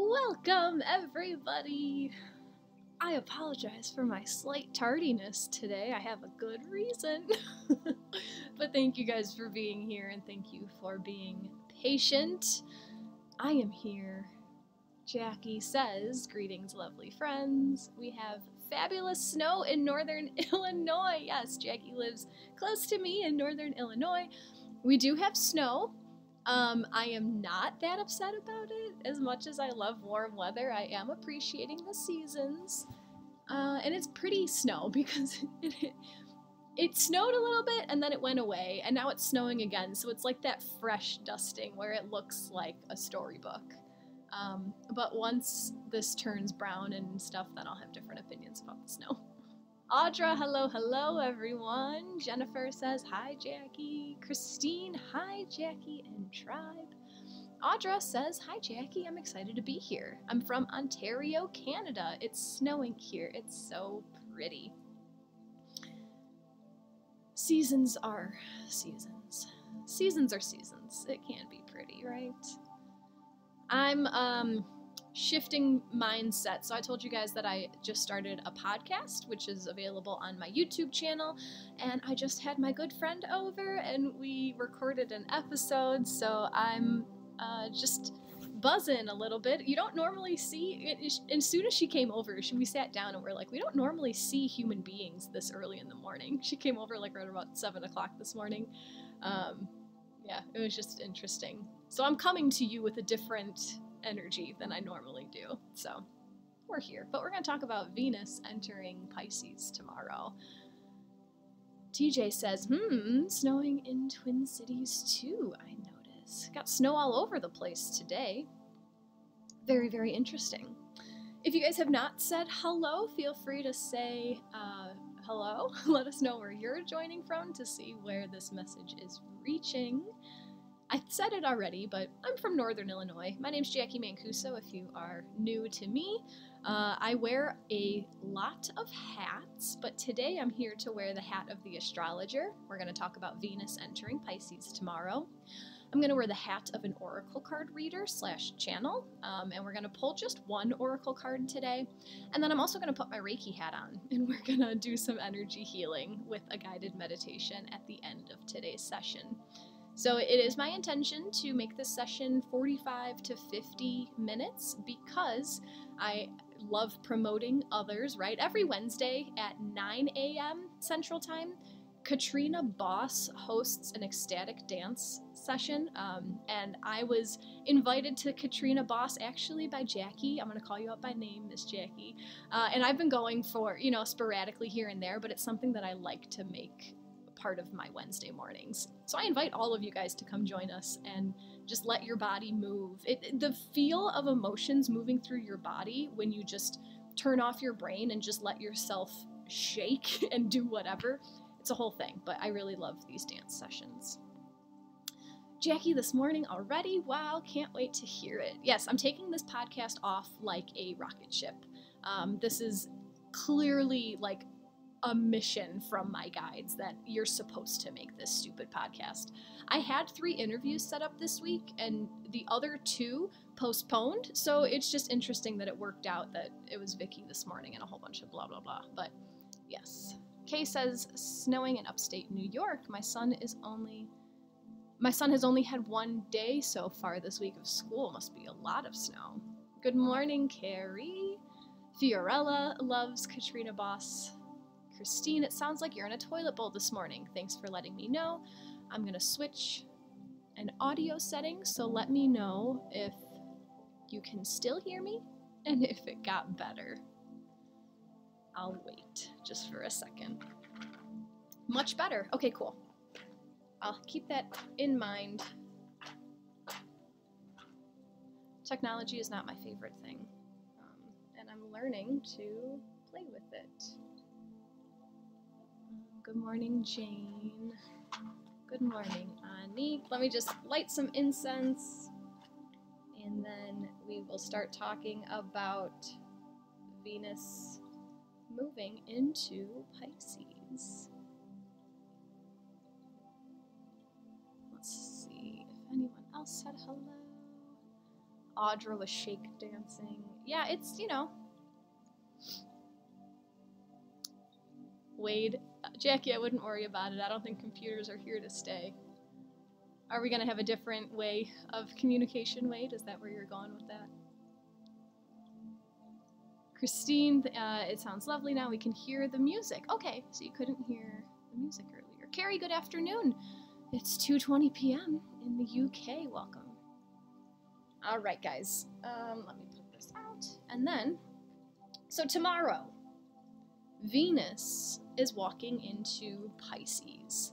Welcome, everybody! I apologize for my slight tardiness today. I have a good reason. But thank you guys for being here, and thank you for being patient. I am here. Jacqui says, greetings, lovely friends. We have fabulous snow in northern Illinois. Yes, Jacqui lives close to me in northern Illinois. We do have snow. I am not that upset about it. As much as I love warm weather, I am appreciating the seasons. And it's pretty snow because it snowed a little bit and then it went away, and now it's snowing again, so it's like that fresh dusting where it looks like a storybook. But once this turns brown and stuff, then I'll have different opinions about the snow. Audra, hello everyone. Jennifer says, hi Jacqui. Christine, hi Jacqui and tribe. Audra says, hi Jacqui, I'm excited to be here. I'm from Ontario, Canada. It's snowing here. It's so pretty. Seasons are seasons. Seasons are seasons. It can be pretty, right? I'm shifting mindset. So I told you guys that I just started a podcast, which is available on my YouTube channel, and I just had my good friend over and we recorded an episode, so I'm just buzzing a little bit. You don't normally see it. As soon as she came over, we sat down and we're like, we don't normally see human beings this early in the morning. She came over like right about 7 o'clock this morning. Yeah, it was just interesting. So I'm coming to you with a different energy than I normally do. So we're here, but we're going to talk about Venus entering Pisces tomorrow. TJ says, snowing in Twin Cities too, I notice. Got snow all over the place today. Very, very interesting. If you guys have not said hello, feel free to say hello. Let us know where you're joining from to see where this message is reaching. I said it already, but I'm from Northern Illinois. My name's Jacqui Mancuso, if you are new to me. I wear a lot of hats, but today I'm here to wear the hat of the astrologer. We're going to talk about Venus entering Pisces tomorrow. I'm going to wear the hat of an oracle card reader / channel, and we're going to pull just one oracle card today. And then I'm also going to put my Reiki hat on, and we're going to do some energy healing with a guided meditation at the end of today's session. So it is my intention to make this session 45 to 50 minutes because I love promoting others, right? Every Wednesday at 9 a.m. Central Time, Katrina Boss hosts an ecstatic dance session, and I was invited to Katrina Boss actually by Jacqui. I'm going to call you up by name, Miss Jacqui. And I've been going for, sporadically here and there, but it's something that I like to make part of my Wednesday mornings. So I invite all of you guys to come join us and just let your body move. The feel of emotions moving through your body when you just turn off your brain and just let yourself shake and do whatever, it's a whole thing, but I really love these dance sessions. Jacqui this morning already? Wow, can't wait to hear it. Yes, I'm taking this podcast off like a rocket ship. This is clearly like a mission from my guides that you're supposed to make this stupid podcast. I had 3 interviews set up this week and the other 2 postponed, so it's just interesting that it worked out that it was Vicky this morning and a whole bunch of blah blah blah. But yes. Kay says, snowing in upstate New York. My son has only had 1 day so far this week of school. Must be a lot of snow. Good morning, Carrie. Fiorella loves Katrina Boss. Christine, it sounds like you're in a toilet bowl this morning. Thanks for letting me know. I'm going to switch an audio setting, so let me know if you can still hear me and if it got better. I'll wait just for a second. Much better. Okay, cool. I'll keep that in mind. Technology is not my favorite thing, and I'm learning to play with it. Good morning, Jane. Good morning, Annie. Let me just light some incense, and then we will start talking about Venus moving into Pisces. Let's see if anyone else said hello. Audra was shake dancing. Yeah, it's, you know. Wade, Jackie, I wouldn't worry about it. I don't think computers are here to stay. Are we going to have a different way of communication, Wade? Is that where you're going with that? Christine, it sounds lovely now. We can hear the music. Okay, so you couldn't hear the music earlier. Carrie, good afternoon. It's 2:20 p.m. in the UK. Welcome. All right, guys. Let me put this out. And then, so tomorrow, Venus is walking into Pisces.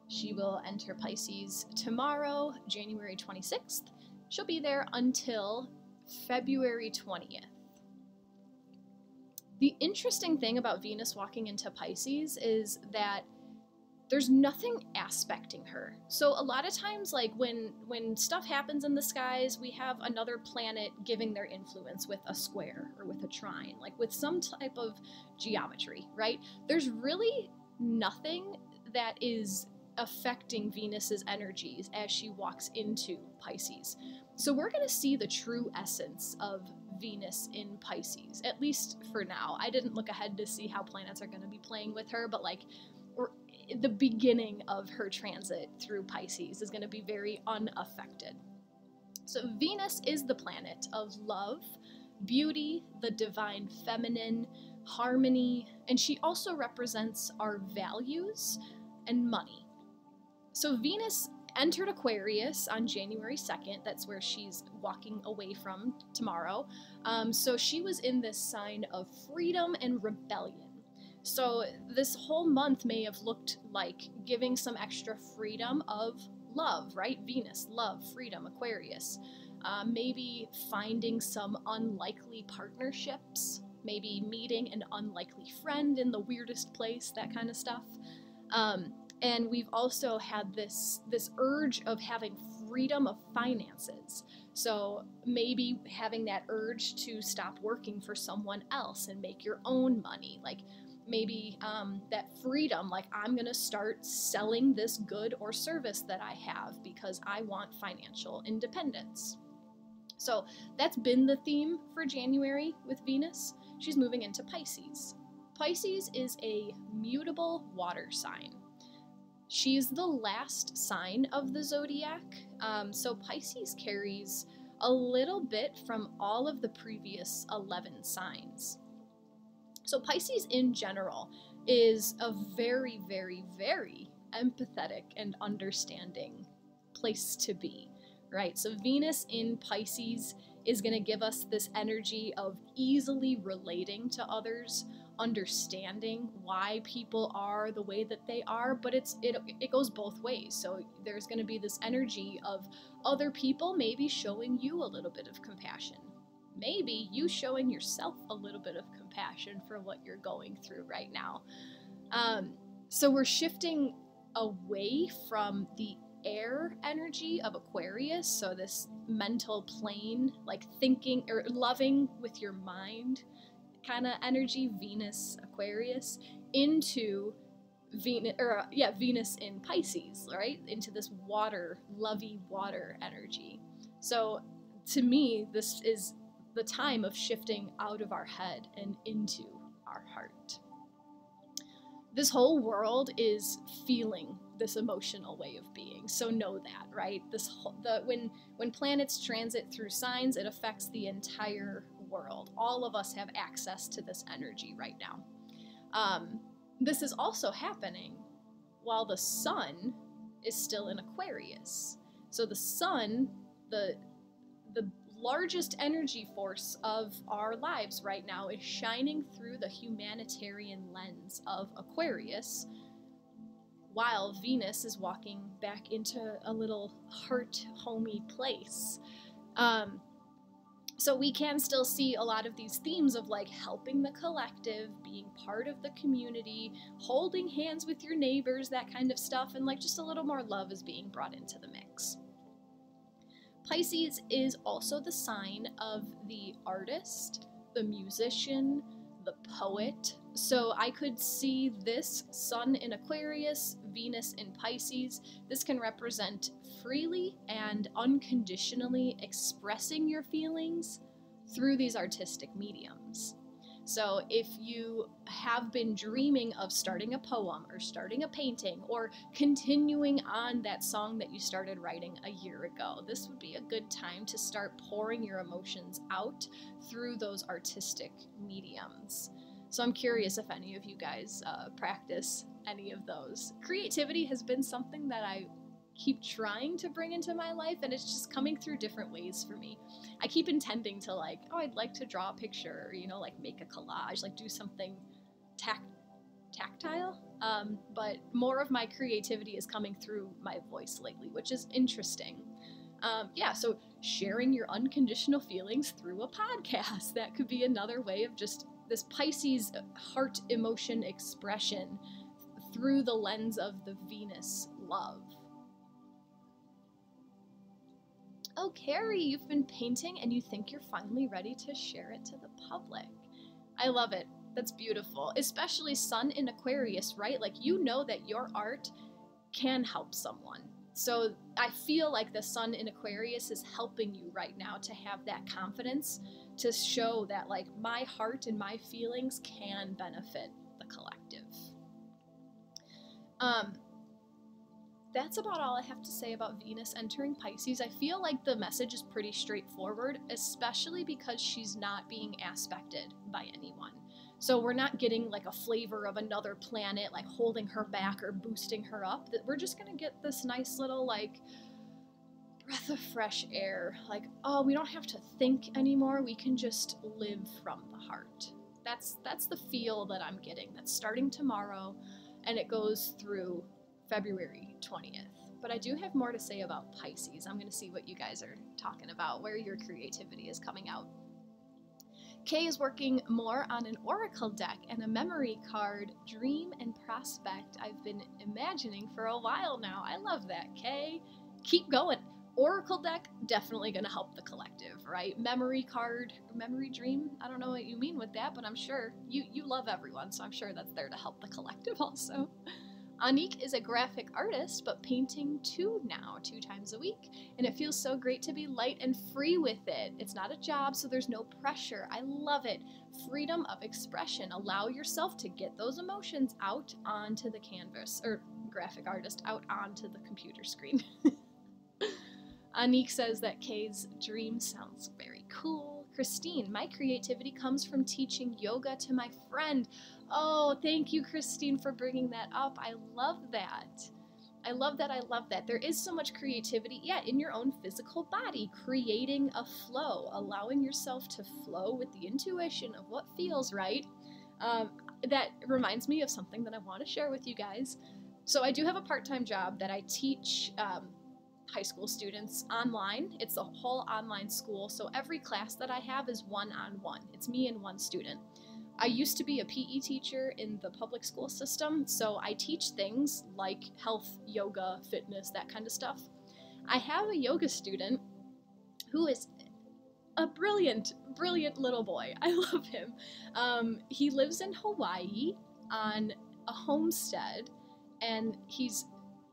She will enter Pisces tomorrow, January 26th. She'll be there until February 20th. The interesting thing about Venus walking into Pisces is that there's nothing aspecting her. So a lot of times, like when stuff happens in the skies, we have another planet giving their influence with a square or with a trine, like with some type of geometry, right? There's really nothing that is affecting Venus's energies as she walks into Pisces. So we're going to see the true essence of Venus in Pisces, at least for now. I didn't look ahead to see how planets are going to be playing with her, but like the beginning of her transit through Pisces is going to be very unaffected. So Venus is the planet of love, beauty, the divine feminine, harmony, and she also represents our values and money. So Venus entered Aquarius on January 2nd. That's where she's walking away from tomorrow. So she was in this sign of freedom and rebellion. So this whole month may have looked like giving some extra freedom of love, right? Venus, love, freedom, Aquarius. Maybe finding some unlikely partnerships, maybe meeting an unlikely friend in the weirdest place, that kind of stuff. And we've also had this urge of having freedom of finances. So maybe having that urge to stop working for someone else and make your own money. Like maybe that freedom, like I'm going to start selling this good or service that I have because I want financial independence. So that's been the theme for January with Venus. She's moving into Pisces. Pisces is a mutable water sign. She's the last sign of the zodiac, so Pisces carries a little bit from all of the previous 11 signs. So Pisces in general is a very, very, very empathetic and understanding place to be, right? So Venus in Pisces is going to give us this energy of easily relating to others, understanding why people are the way that they are, but it goes both ways. So there's going to be this energy of other people maybe showing you a little bit of compassion, maybe you showing yourself a little bit of compassion for what you're going through right now. So we're shifting away from the air energy of Aquarius, so this mental plane, like thinking or loving with your mind kind of energy, Venus Aquarius, into Venus in Pisces, right? Into this water, lovey water energy. So to me, this is the time of shifting out of our head and into our heart. This whole world is feeling this emotional way of being, so know that, right? When planets transit through signs, it affects the entire world. All of us have access to this energy right now. This is also happening while the sun is still in Aquarius. So the sun, the largest energy force of our lives right now, is shining through the humanitarian lens of Aquarius, while Venus is walking back into a little heart-homey place. So we can still see a lot of these themes of like helping the collective, being part of the community, holding hands with your neighbors, that kind of stuff, and like just a little more love is being brought into the mix. Pisces is also the sign of the artist, the musician, the poet. So I could see this Sun in Aquarius, Venus in Pisces. This can represent freely and unconditionally expressing your feelings through these artistic mediums. So if you have been dreaming of starting a poem or starting a painting or continuing on that song that you started writing a year ago, this would be a good time to start pouring your emotions out through those artistic mediums. So I'm curious if any of you guys practice any of those. Creativity has been something that I keep trying to bring into my life, and it's just coming through different ways for me. I keep intending to like, oh, I'd like to draw a picture, or, you know, like make a collage, like do something tactile. But more of my creativity is coming through my voice lately, which is interesting. Yeah, so sharing your unconditional feelings through a podcast, that could be another way of just this Pisces heart emotion expression through the lens of the Venus love. Oh, Carrie, you've been painting and you think you're finally ready to share it to the public. I love it. That's beautiful. Especially Sun in Aquarius, right? Like, you know that your art can help someone. So I feel like the Sun in Aquarius is helping you right now to have that confidence to show that, like, my heart and my feelings can benefit the collective. That's about all I have to say about Venus entering Pisces. I feel like the message is pretty straightforward, especially because she's not being aspected by anyone. So we're not getting like a flavor of another planet, like holding her back or boosting her up. We're just gonna get this nice little like breath of fresh air. Like, oh, we don't have to think anymore. We can just live from the heart. That's the feel that I'm getting. That's starting tomorrow, and it goes through February 20th. But I do have more to say about Pisces. I'm going to see what you guys are talking about, where your creativity is coming out. Kay is working more on an oracle deck and a memory card, dream and prospect I've been imagining for a while now. I love that, Kay. Keep going. Oracle deck, definitely going to help the collective, right? Memory card, memory dream, I don't know what you mean with that, but I'm sure you love everyone, so I'm sure that's there to help the collective also. Anique is a graphic artist, but painting two times a week. And it feels so great to be light and free with it. It's not a job, so there's no pressure. I love it. Freedom of expression. Allow yourself to get those emotions out onto the canvas, or graphic artist, out onto the computer screen. Anique says that Kay's dream sounds very cool. Christine, my creativity comes from teaching yoga to my friend. Oh, thank you, Christine, for bringing that up. I love that. I love that. I love that. There is so much creativity, yeah, in your own physical body, creating a flow, allowing yourself to flow with the intuition of what feels right. That reminds me of something that I want to share with you guys. So I do have a part-time job that I teach high school students online. It's a whole online school, so every class that I have is one-on-one. It's me and one student. I used to be a PE teacher in the public school system, so I teach things like health, yoga, fitness, that kind of stuff. I have a yoga student who is a brilliant, brilliant little boy. I love him. He lives in Hawaii on a homestead, and he's,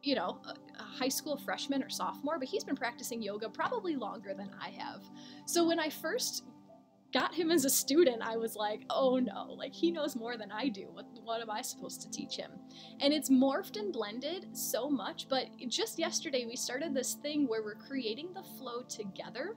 you know, a high school freshman or sophomore, but he's been practicing yoga probably longer than I have. So when I first got him as a student, I was like, oh no, like, he knows more than I do. What am I supposed to teach him? And it's morphed and blended so much, but just yesterday we started this thing where we're creating the flow together.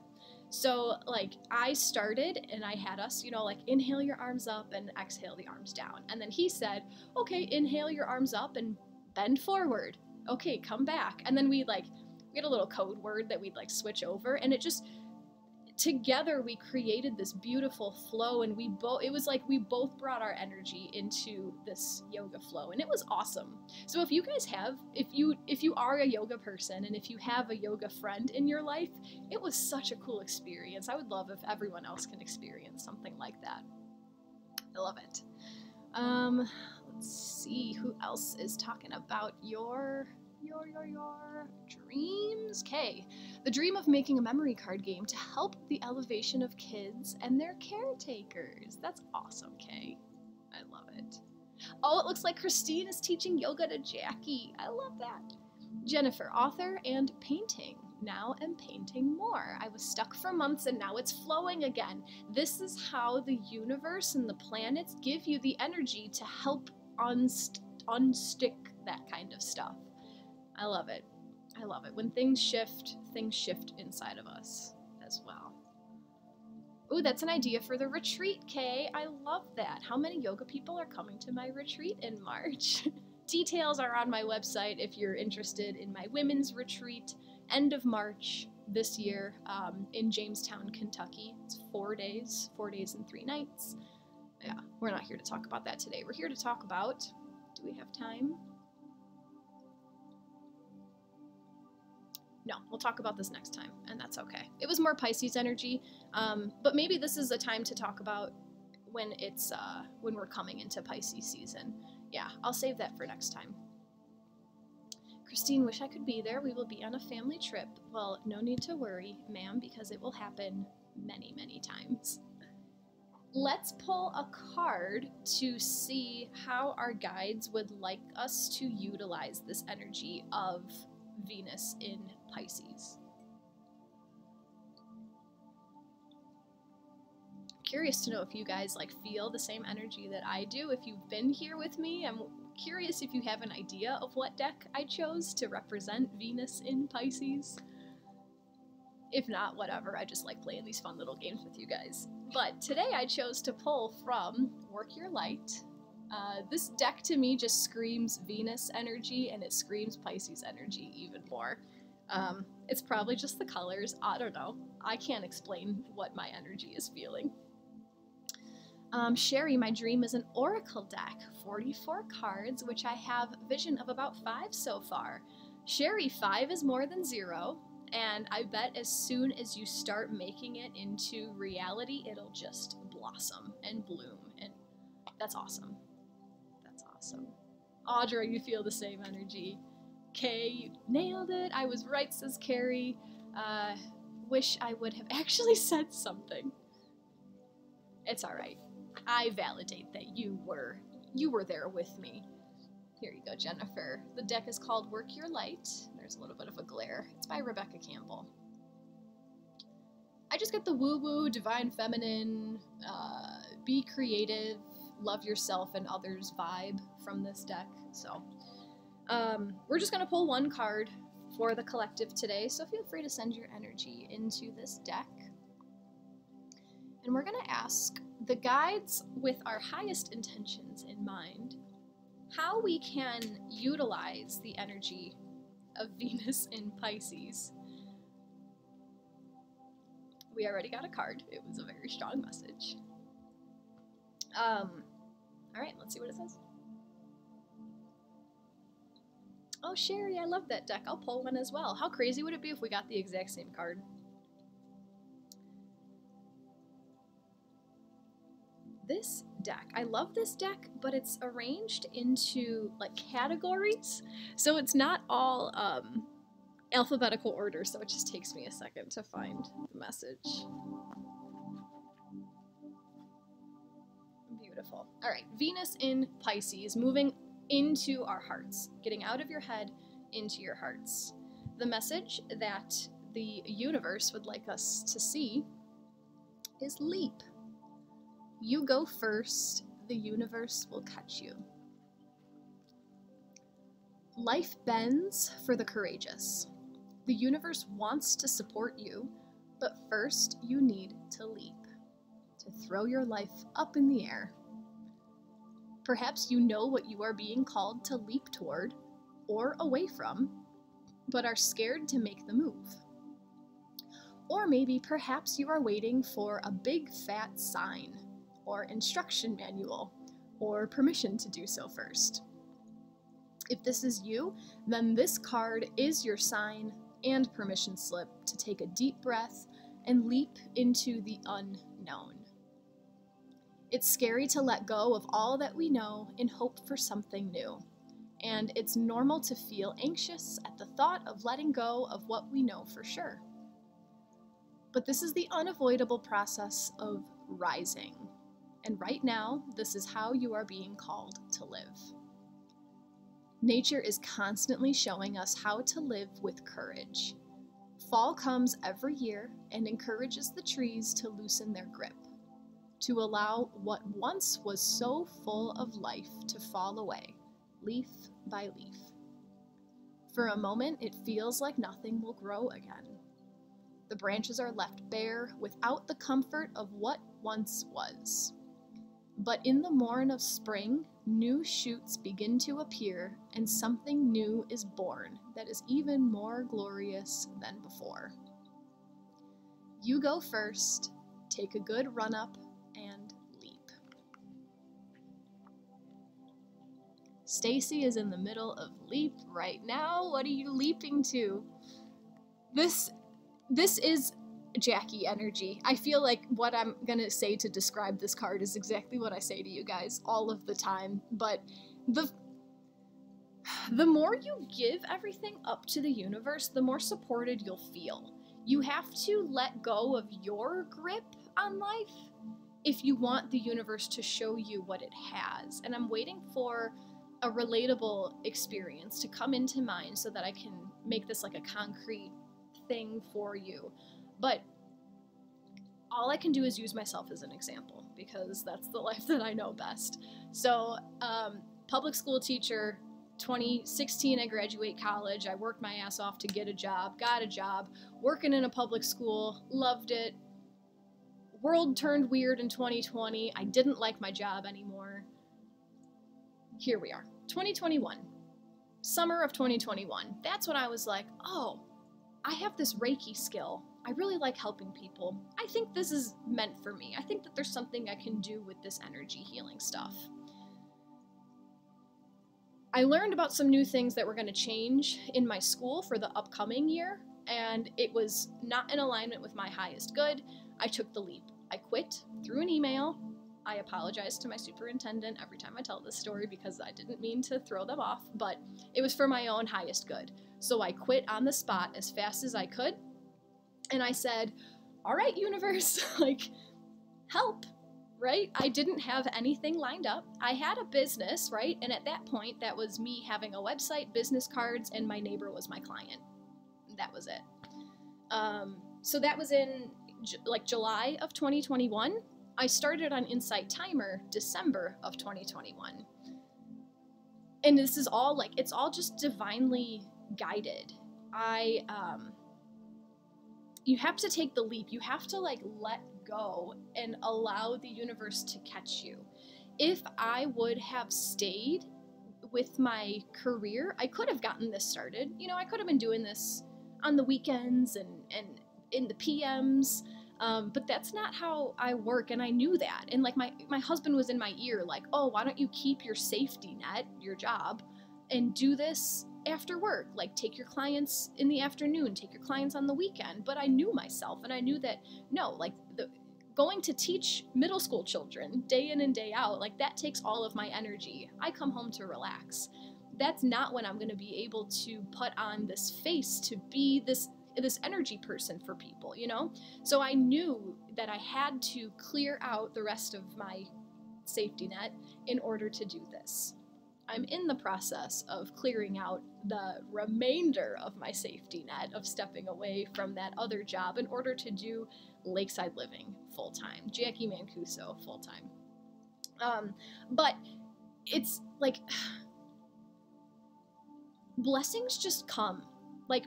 So like, I started and I had us, you know, like, inhale your arms up and exhale the arms down. And then he said, okay, inhale your arms up and bend forward. Okay, come back. And then we had a little code word that we'd like switch over, and it just, together we created this beautiful flow, and it was like we both brought our energy into this yoga flow, and it was awesome. So if you guys have, if you are a yoga person and if you have a yoga friend in your life, it was such a cool experience. I would love if everyone else can experience something like that. I love it. Let's see who else is talking about your your dreams. K. The dream of making a memory card game to help the elevation of kids and their caretakers. That's awesome, K. I love it. Oh, it looks like Christine is teaching yoga to Jacqui. I love that. Jennifer, author and painting. Now am painting more. I was stuck for months and now it's flowing again. This is how the universe and the planets give you the energy to help unstick that kind of stuff. I love it. I love it. When things shift inside of us as well. Ooh, that's an idea for the retreat, Kay. I love that. How many yoga people are coming to my retreat in March? Details are on my website if you're interested in my women's retreat, end of March this year, in Jamestown, Kentucky. It's 4 days and 3 nights. Yeah, we're not here to talk about that today. We're here to talk about, do we have time? No, we'll talk about this next time, and that's okay. It was more Pisces energy, but maybe this is a time to talk about when it's when we're coming into Pisces season. Yeah, I'll save that for next time. Christine, wish I could be there. We will be on a family trip. Well, no need to worry, ma'am, because it will happen many, many times. Let's pull a card to see how our guides would like us to utilize this energy of Venus in Pisces. Curious to know if you guys feel the same energy that I do. If you've been here with me, I'm curious if you have an idea of what deck I chose to represent Venus in Pisces. If not, whatever, I just like playing these fun little games with you guys. But today I chose to pull from Work Your Light. This deck to me just screams Venus energy, and it screams Pisces energy even more. It's probably just the colors, I don't know. I can't explain what my energy is feeling. Sherry, my dream is an oracle deck, 44 cards, which I have vision of about 5 so far. Sherry, 5 is more than 0, and I bet as soon as you start making it into reality, it'll just blossom and bloom, and that's awesome. That's awesome. Audra, you feel the same energy. Kay, you nailed it. I was right, says Carrie. Wish I would have actually said something. It's alright. I validate that you were there with me. Here you go, Jennifer. The deck is called Work Your Light. There's a little bit of a glare. It's by Rebecca Campbell. I just get the woo-woo, divine feminine, be creative, love yourself and others vibe from this deck. So we're just going to pull one card for the collective today, so feel free to send your energy into this deck. And we're going to ask the guides with our highest intentions in mind how we can utilize the energy of Venus in Pisces. We already got a card. It was a very strong message. Alright, let's see what it says. Oh, Sherry, I love that deck. I'll pull one as well. How crazy would it be if we got the exact same card? This deck, I love this deck, but it's arranged into categories, so it's not all alphabetical order, so it just takes me a second to find the message. Beautiful. All right, Venus in Pisces, moving into our hearts, getting out of your head into your hearts. The message that the universe would like us to see is leap. You go first, the universe will catch you. Life bends for the courageous. The universe wants to support you, but first you need to leap, to throw your life up in the air. Perhaps you know what you are being called to leap toward, or away from, but are scared to make the move. Or maybe perhaps you are waiting for a big fat sign, or instruction manual, or permission to do so first. If this is you, then this card is your sign and permission slip to take a deep breath and leap into the unknown. It's scary to let go of all that we know and hope for something new. and it's normal to feel anxious at the thought of letting go of what we know for sure. But this is the unavoidable process of rising, and right now, this is how you are being called to live. Nature is constantly showing us how to live with courage. Fall comes every year and encourages the trees to loosen their grip, to allow what once was so full of life to fall away, leaf by leaf. For a moment, it feels like nothing will grow again. The branches are left bare without the comfort of what once was. But in the morn of spring, new shoots begin to appear, and something new is born that is even more glorious than before. You go first, take a good run up, and leap. Stacy is in the middle of leap right now. What are you leaping to? This is Jacqui energy. I feel like what I'm gonna say to describe this card is exactly what I say to you guys all of the time, but the more you give everything up to the universe, the more supported you'll feel. You have to let go of your grip on life if you want the universe to show you what it has. And I'm waiting for a relatable experience to come into mind so that I can make this like a concrete thing for you. But all I can do is use myself as an example because that's the life that I know best. So, public school teacher, 2016 I graduate college. I worked my ass off to get a job, got a job, working in a public school, loved it. World turned weird in 2020. I didn't like my job anymore. Here we are, 2021, summer of 2021. That's when I was like, oh, I have this Reiki skill. I really like helping people. I think this is meant for me. I think that there's something I can do with this energy healing stuff. I learned about some new things that were going to change in my school for the upcoming year, and it was not in alignment with my highest good. I took the leap. I quit through an email. I apologize to my superintendent every time I tell this story because I didn't mean to throw them off, but it was for my own highest good. So I quit on the spot as fast as I could. And I said, all right, universe, like, help, right? I didn't have anything lined up. I had a business, right? And at that point, that was me having a website, business cards, and my neighbor was my client. That was it. So that was in July of 2021. I started on Insight Timer December of 2021. And this is all it's all just divinely guided. You have to take the leap. You have to let go and allow the universe to catch you. If I would have stayed with my career, I could have gotten this started. You know, I could have been doing this on the weekends and in the PMs, but that's not how I work, and I knew that. And my husband was in my ear oh, why don't you keep your safety net, your job, and do this after work, take your clients in the afternoon, take your clients on the weekend. But I knew myself, and I knew that no, going to teach middle school children day in and day out, that takes all of my energy. I come home to relax. That's not when I'm going to be able to put on this face to be this energy person for people, you know? So I knew that I had to clear out the rest of my safety net in order to do this. I'm in the process of clearing out the remainder of my safety net, of stepping away from that other job in order to do lakeside living full-time, Jacqui Mancuso full-time. But it's blessings just come.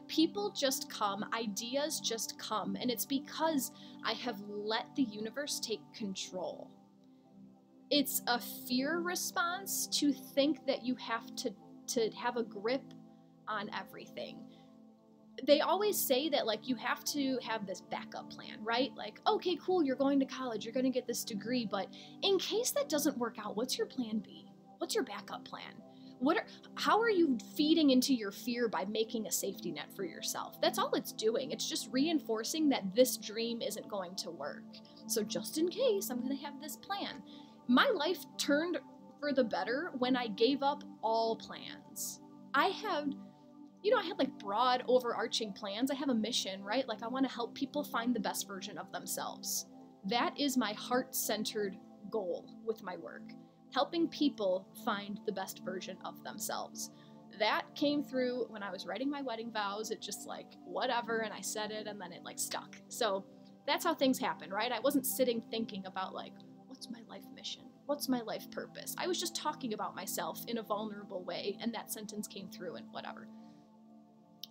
People just come, ideas just come, and it's because I have let the universe take control. It's a fear response to think that you have to have a grip on everything. They always say that you have to have this backup plan, right? Okay, cool, you're going to college, you're going to get this degree, but in case that doesn't work out, what's your plan B? What's your backup plan? How are you feeding into your fear by making a safety net for yourself? That's all it's doing. It's just reinforcing that this dream isn't going to work. So just in case, I'm going to have this plan. My life turned for the better when I gave up all plans. I had like broad overarching plans. I have a mission, right? Like I want to help people find the best version of themselves. That is my heart-centered goal with my work. Helping people find the best version of themselves. That came through when I was writing my wedding vows. It just like, whatever, and I said it, and then it like stuck. So that's how things happen, right? I wasn't sitting thinking about like, what's my life mission? What's my life purpose? I was just talking about myself in a vulnerable way, and that sentence came through and whatever.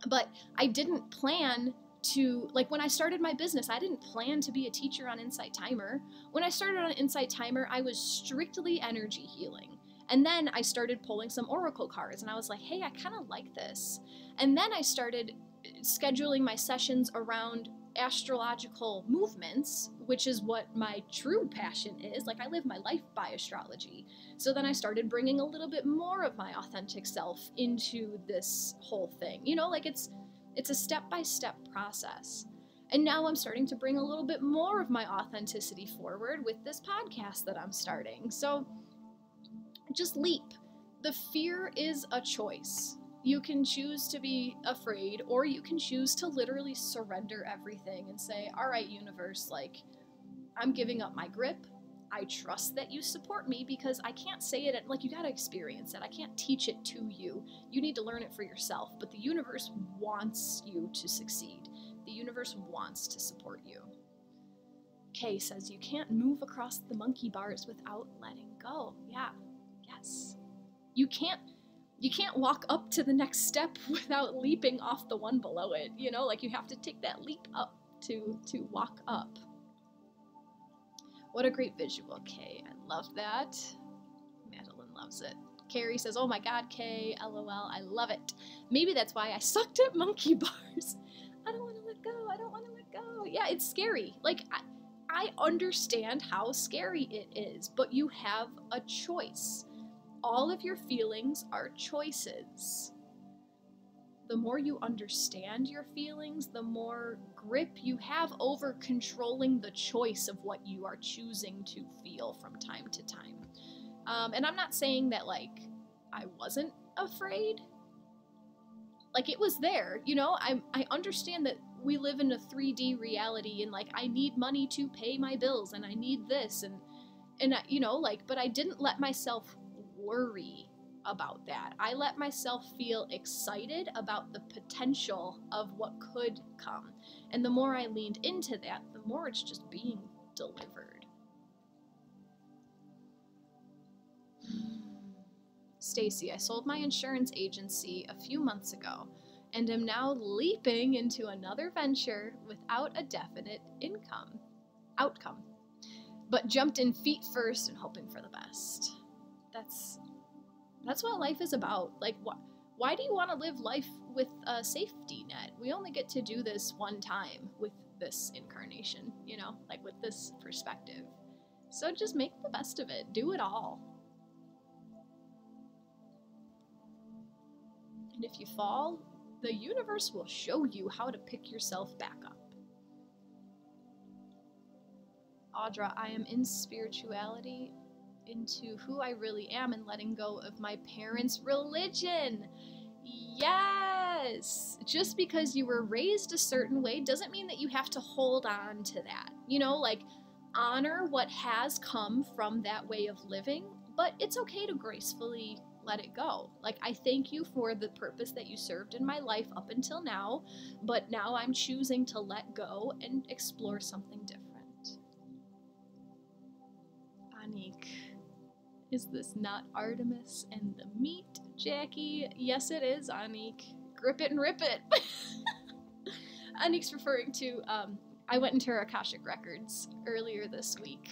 But I didn't plan to, like when I started my business, I didn't plan to be a teacher on Insight Timer. When I started on Insight Timer, I was strictly energy healing. And then I started pulling some oracle cards, and I was like, hey, I kind of like this. And then I started scheduling my sessions around astrological movements, which is what my true passion is. Like I live my life by astrology. So then I started bringing a little bit more of my authentic self into this whole thing. You know, like it's a step-by-step process. And now I'm starting to bring a little bit more of my authenticity forward with this podcast that I'm starting. So just leap. The fear is a choice. You can choose to be afraid, or you can choose to literally surrender everything and say, all right, universe, like, I'm giving up my grip. I trust that you support me, because I can't say it, like, you gotta experience it. I can't teach it to you. You need to learn it for yourself. But the universe wants you to succeed. The universe wants to support you. Kay says, you can't move across the monkey bars without letting go. Yeah, yes. You can't walk up to the next step without leaping off the one below it, you know? Like, you have to take that leap up to walk up. What a great visual, Kay. I love that. Madeline loves it. Carrie says, oh my god, Kay, LOL, I love it. Maybe that's why I sucked at monkey bars. I don't want to let go. I don't want to let go. Yeah, it's scary. Like, I understand how scary it is, but you have a choice. All of your feelings are choices. The more you understand your feelings, the more grip you have over controlling the choice of what you are choosing to feel from time to time. And I'm not saying that, like, I wasn't afraid. Like, it was there, you know? I understand that we live in a 3D reality, and, like, I need money to pay my bills, and I need this, and you know, like, but I didn't let myself worry about that. I let myself feel excited about the potential of what could come. And the more I leaned into that, the more it's just being delivered. Stacy, I sold my insurance agency a few months ago and am now leaping into another venture without a definite outcome, but jumped in feet first and hoping for the best. That's what life is about. Like, why do you want to live life with a safety net? We only get to do this one time with this incarnation, you know, like with this perspective. So just make the best of it. Do it all. And if you fall, the universe will show you how to pick yourself back up. Audra, I am in spirituality, into who I really am, and letting go of my parents' religion. Yes! Just because you were raised a certain way doesn't mean that you have to hold on to that. You know, like, honor what has come from that way of living, but it's okay to gracefully let it go. Like, I thank you for the purpose that you served in my life up until now, but now I'm choosing to let go and explore something different. Anik. Is this not Artemis and the meat, Jackie? Yes, it is, Anik. Grip it and rip it. Anik's referring to, I went into her Akashic Records earlier this week.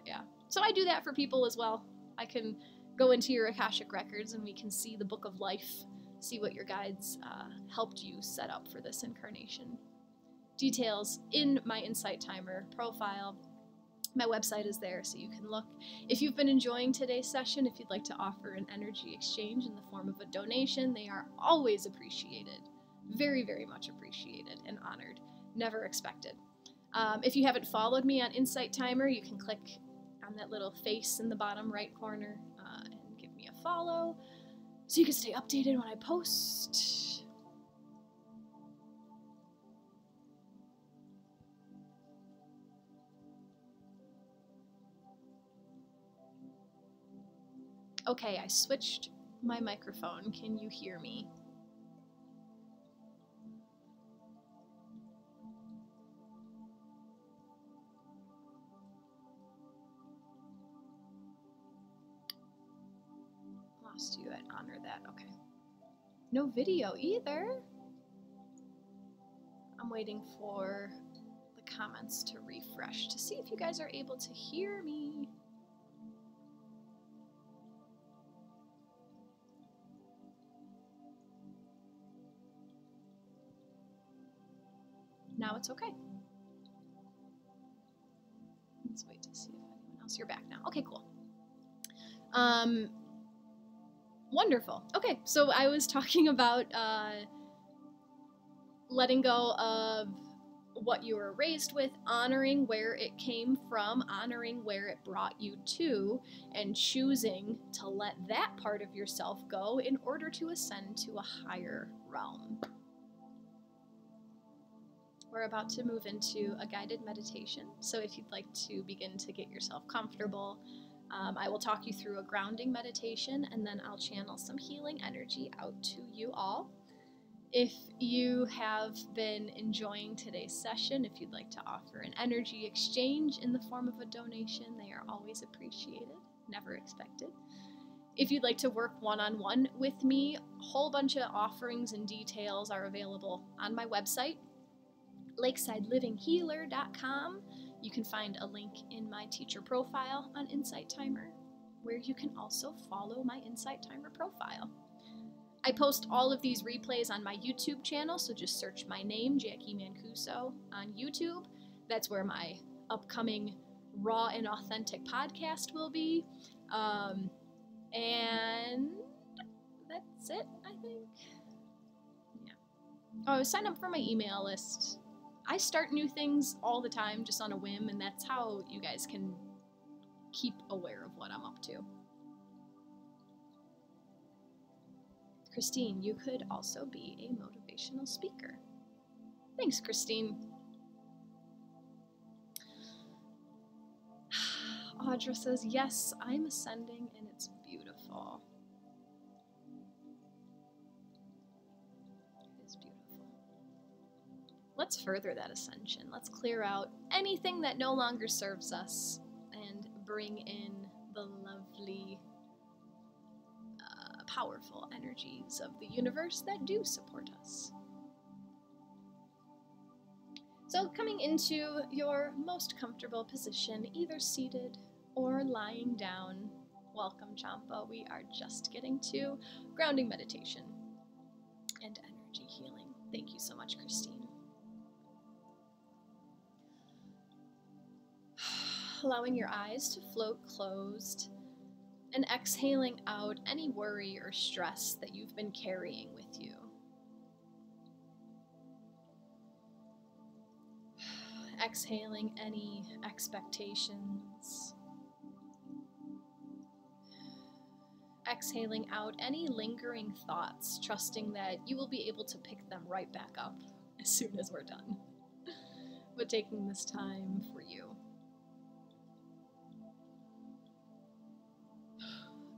Yeah. So I do that for people as well. I can go into your Akashic Records and we can see the book of life, see what your guides helped you set up for this incarnation. Details in my Insight Timer profile. My website is there, so you can look. If you've been enjoying today's session, if you'd like to offer an energy exchange in the form of a donation, they are always appreciated. Very, very much appreciated and honored. Never expected. If you haven't followed me on Insight Timer, you can click on that little face in the bottom right corner follow so you can stay updated when I post. Okay, I switched my microphone. Can you hear me? Lost you. I'd honor that. Okay. No video either. I'm waiting for the comments to refresh to see if you guys are able to hear me. Now it's okay. Let's wait to see if anyone else. You're back now. Okay, cool. Wonderful. Okay, so I was talking about letting go of what you were raised with, honoring where it came from, honoring where it brought you to, and choosing to let that part of yourself go in order to ascend to a higher realm. We're about to move into a guided meditation, so if you'd like to begin to get yourself comfortable, I will talk you through a grounding meditation, and then I'll channel some healing energy out to you all. If you have been enjoying today's session, if you'd like to offer an energy exchange in the form of a donation, they are always appreciated, never expected. If you'd like to work one-on-one with me, a whole bunch of offerings and details are available on my website, lakesidelivinghealer.com. You can find a link in my teacher profile on Insight Timer, where you can also follow my Insight Timer profile. I post all of these replays on my YouTube channel, so just search my name, Jacqui Mancuso, on YouTube. That's where my upcoming raw and authentic podcast will be. And that's it, I think. Yeah. Oh, sign up for my email list. I start new things all the time just on a whim, and that's how you guys can keep aware of what I'm up to. Christine, you could also be a motivational speaker. Thanks, Christine. Audra says, yes, I'm ascending and it's beautiful. It is beautiful. Let's further that ascension. Let's clear out anything that no longer serves us and bring in the lovely, powerful energies of the universe that do support us. So coming into your most comfortable position, either seated or lying down. Welcome, Champa. We are just getting to grounding meditation and energy healing. Thank you so much, Christine. Allowing your eyes to float closed and exhaling out any worry or stress that you've been carrying with you. Exhaling any expectations. Exhaling out any lingering thoughts, trusting that you will be able to pick them right back up as soon as we're done. But taking this time for you.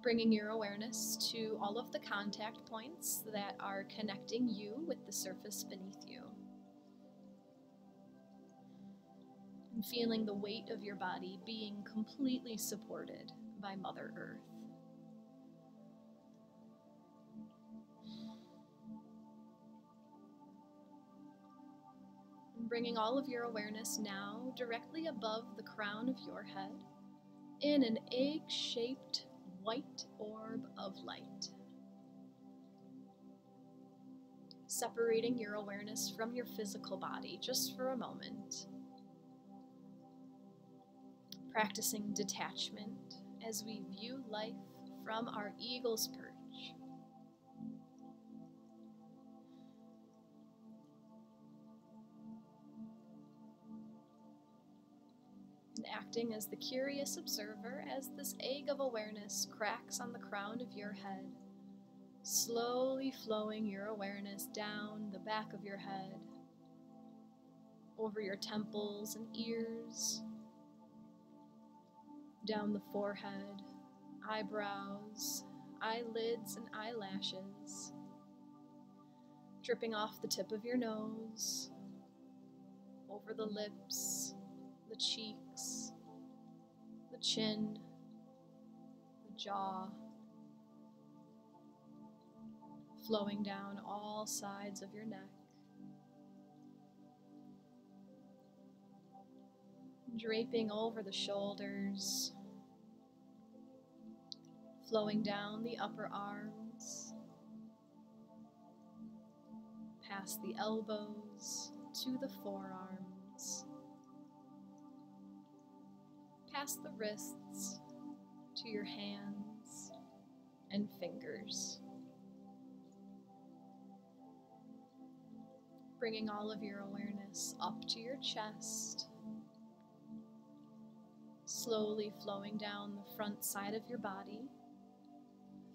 Bringing your awareness to all of the contact points that are connecting you with the surface beneath you. And feeling the weight of your body being completely supported by Mother Earth. And bringing all of your awareness now directly above the crown of your head in an egg-shaped white orb of light. Separating your awareness from your physical body just for a moment. Practicing detachment as we view life from our eagle's perch. And acting as the curious observer as this egg of awareness cracks on the crown of your head, slowly flowing your awareness down the back of your head, over your temples and ears, down the forehead, eyebrows, eyelids, and eyelashes, dripping off the tip of your nose, over the lips, the cheeks, the chin, the jaw, flowing down all sides of your neck, draping over the shoulders, flowing down the upper arms, past the elbows to the forearms, past the wrists to your hands and fingers. Bringing all of your awareness up to your chest, slowly flowing down the front side of your body,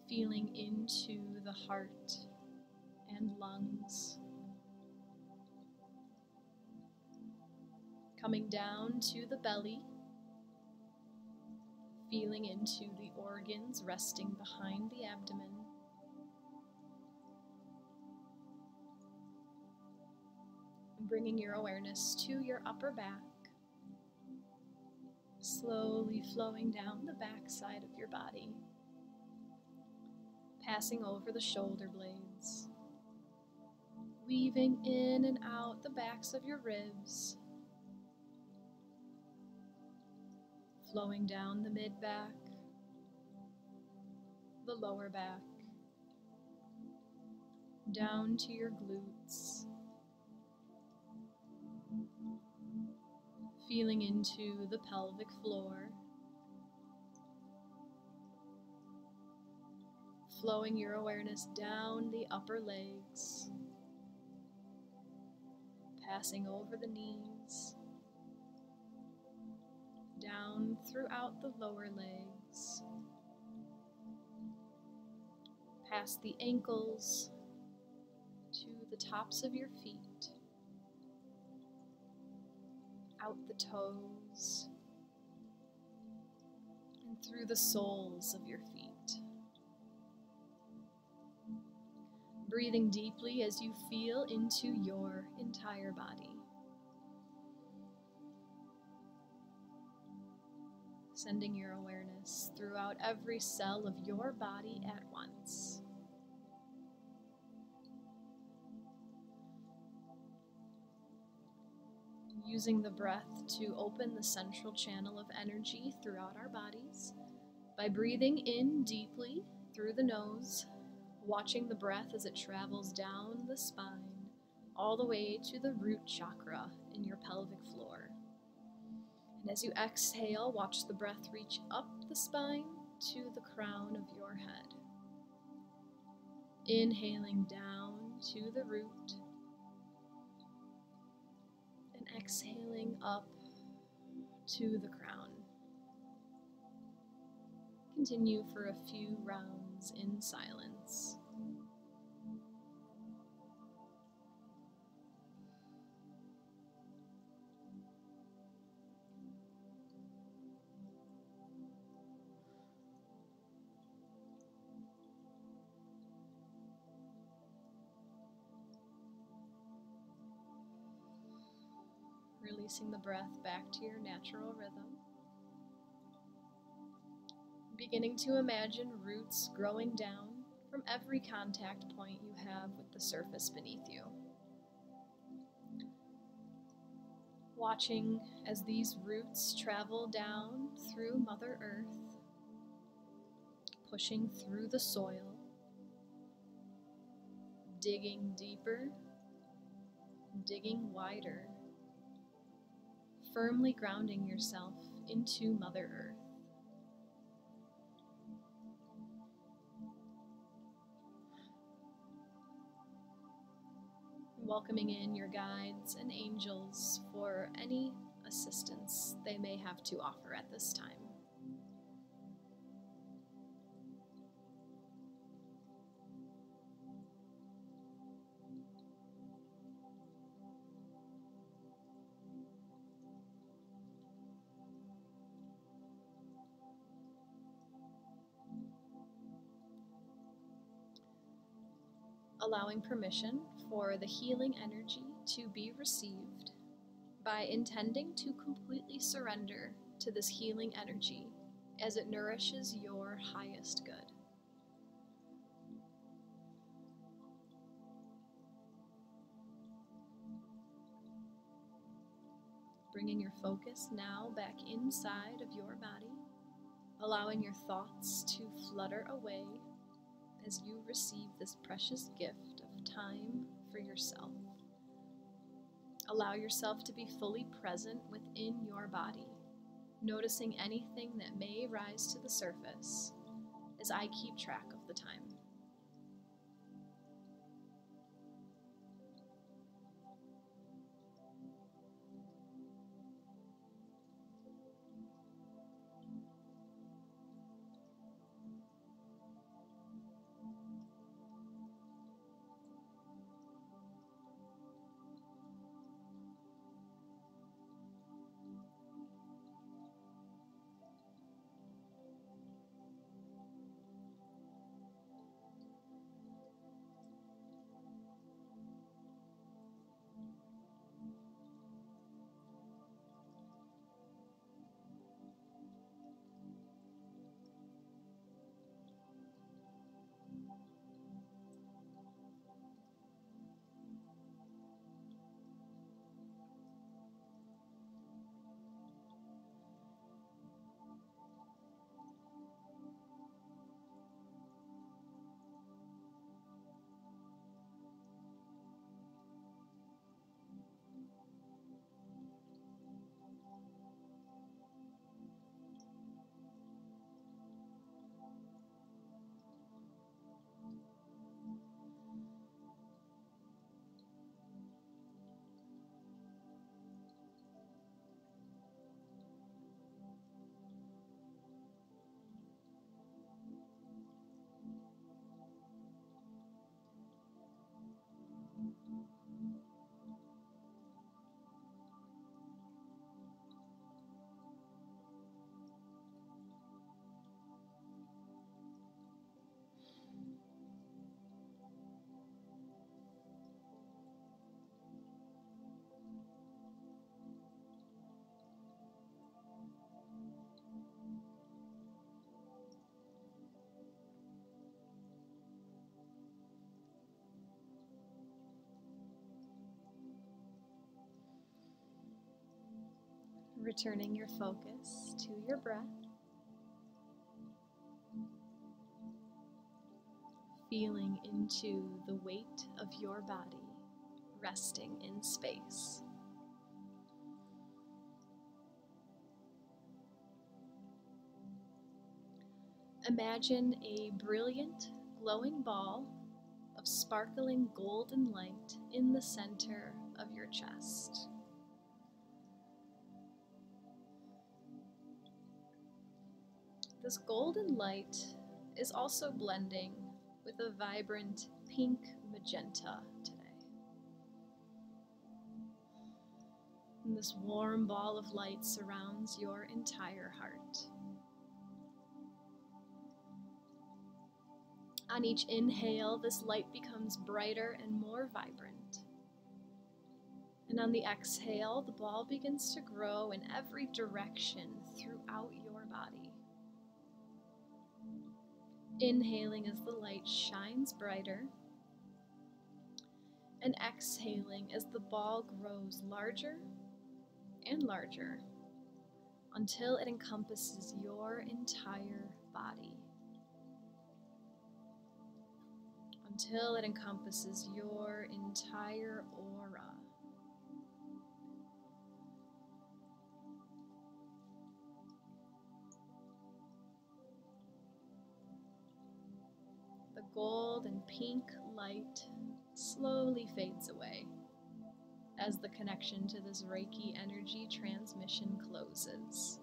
feeling into the heart and lungs, coming down to the belly, feeling into the organs resting behind the abdomen, bringing your awareness to your upper back, slowly flowing down the back side of your body, passing over the shoulder blades, weaving in and out the backs of your ribs, flowing down the mid-back, the lower back, down to your glutes, feeling into the pelvic floor, flowing your awareness down the upper legs, passing over the knees, down throughout the lower legs, past the ankles to the tops of your feet, out the toes, and through the soles of your feet. Breathing deeply as you feel into your entire body. Sending your awareness throughout every cell of your body at once. Using the breath to open the central channel of energy throughout our bodies by breathing in deeply through the nose, watching the breath as it travels down the spine all the way to the root chakra in your pelvic floor. And as you exhale, watch the breath reach up the spine to the crown of your head. Inhaling down to the root and exhaling up to the crown. Continue for a few rounds in silence. Releasing the breath back to your natural rhythm. Beginning to imagine roots growing down from every contact point you have with the surface beneath you. Watching as these roots travel down through Mother Earth, pushing through the soil, digging deeper, digging wider, firmly grounding yourself into Mother Earth. Welcoming in your guides and angels for any assistance they may have to offer at this time. Allowing permission for the healing energy to be received by intending to completely surrender to this healing energy as it nourishes your highest good. Bringing your focus now back inside of your body, allowing your thoughts to flutter away as you receive this precious gift of time for yourself. Allow yourself to be fully present within your body, noticing anything that may rise to the surface as I keep track of the time. Returning your focus to your breath, feeling into the weight of your body resting in space. Imagine a brilliant, glowing ball of sparkling golden light in the center of your chest. This golden light is also blending with a vibrant pink magenta today. And this warm ball of light surrounds your entire heart. On each inhale, this light becomes brighter and more vibrant. And on the exhale, the ball begins to grow in every direction throughout your body. Inhaling as the light shines brighter, and exhaling as the ball grows larger and larger until it encompasses your entire body. Until it encompasses your entire aura. Gold and pink light slowly fades away as the connection to this Reiki energy transmission closes,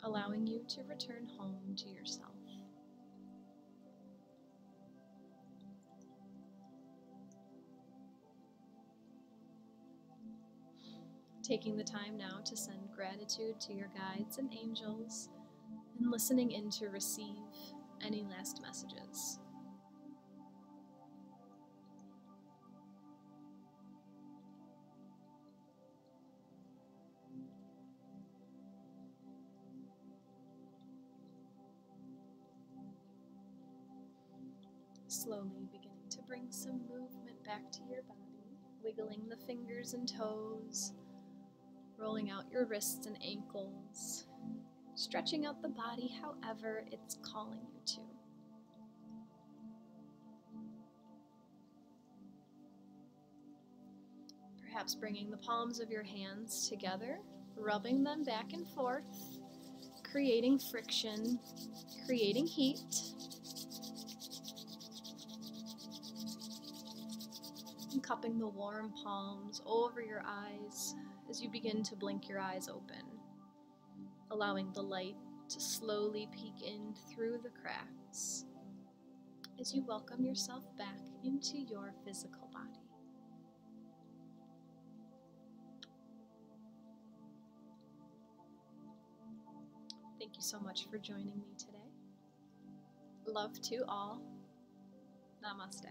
allowing you to return home to yourself. Taking the time now to send gratitude to your guides and angels, and listening in to receive any last messages. Slowly beginning to bring some movement back to your body, wiggling the fingers and toes, rolling out your wrists and ankles, stretching out the body however it's calling you to. Perhaps bringing the palms of your hands together, rubbing them back and forth, creating friction, creating heat. And cupping the warm palms over your eyes as you begin to blink your eyes open, allowing the light to slowly peek in through the cracks as you welcome yourself back into your physical body. Thank you so much for joining me today. Love to all. Namaste.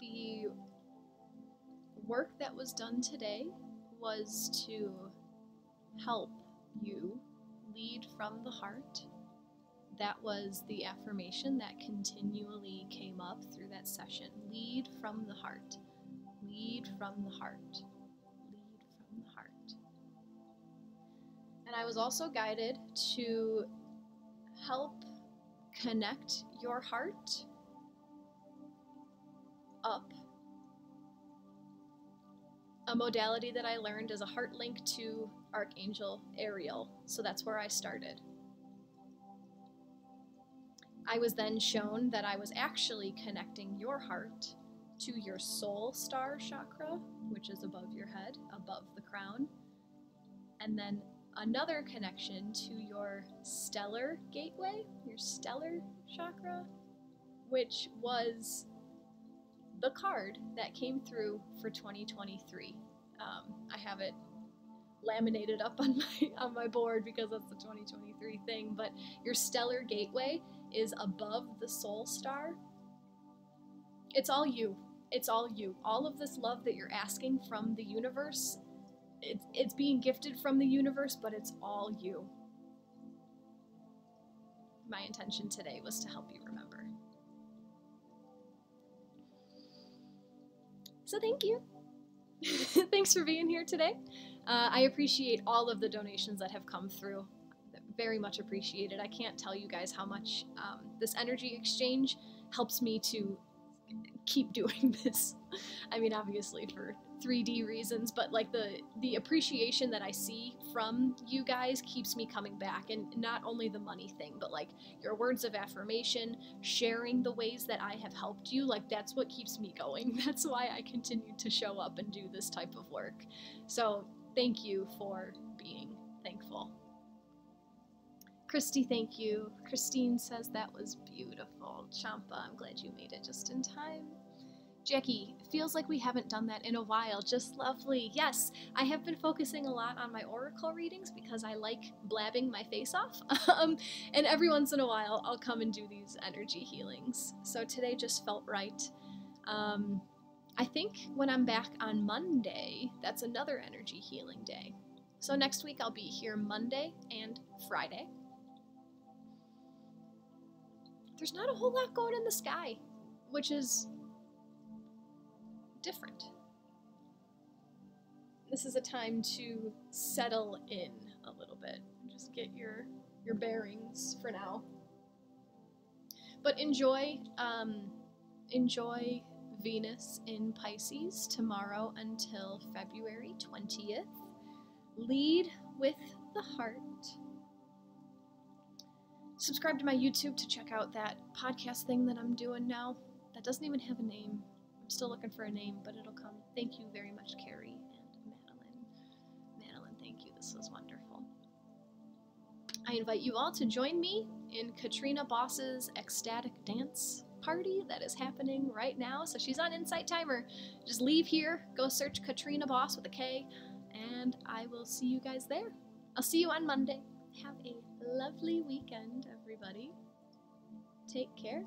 The work that was done today was to help you lead from the heart. That was the affirmation that continually came up through that session. Lead from the heart. Lead from the heart. Lead from the heart. And I was also guided to help connect your heart up. A modality that I learned is a heart link to Archangel Ariel, so that's where I started. I was then shown that I was actually connecting your heart to your soul star chakra, which is above your head, above the crown, and then another connection to your stellar gateway, your stellar chakra, which was the card that came through for 2023. I have it laminated up on my board because that's the 2023 thing, but your stellar gateway is above the soul star. It's all you. It's all you. All of this love that you're asking from the universe, it's being gifted from the universe, but it's all you. My intention today was to help you remember. So thank you. Thanks for being here today. I appreciate all of the donations that have come through. Very much appreciated. I can't tell you guys how much this energy exchange helps me to keep doing this. I mean, obviously for 3D reasons, but like the appreciation that I see from you guys keeps me coming back, and not only the money thing, but like your words of affirmation, sharing the ways that I have helped you, like that's what keeps me going. That's why I continue to show up and do this type of work. So thank you for being thankful. Christy, thank you. Christine says that was beautiful. Champa, I'm glad you made it just in time. Jacqui, feels like we haven't done that in a while. Just lovely. Yes, I have been focusing a lot on my oracle readings because I like blabbing my face off. And every once in a while, I'll come and do these energy healings. So today just felt right. I think when I'm back on Monday, that's another energy healing day. So next week I'll be here Monday and Friday. There's not a whole lot going in the sky, which is different. This is a time to settle in a little bit. Just get your your bearings for now. But enjoy Venus in Pisces tomorrow until February 20th. Lead with the heart. Subscribe to my YouTube to check out that podcast thing that I'm doing now. That doesn't even have a name. I'm still looking for a name, but it'll come. Thank you very much, Carrie and Madeline. Madeline, thank you. This was wonderful. I invite you all to join me in Katrina Boss's ecstatic dance party that is happening right now. So she's on Insight Timer. Just leave here, go search Katrina Boss with a K, and I will see you guys there. I'll see you on Monday. Have a lovely weekend, everybody. Take care.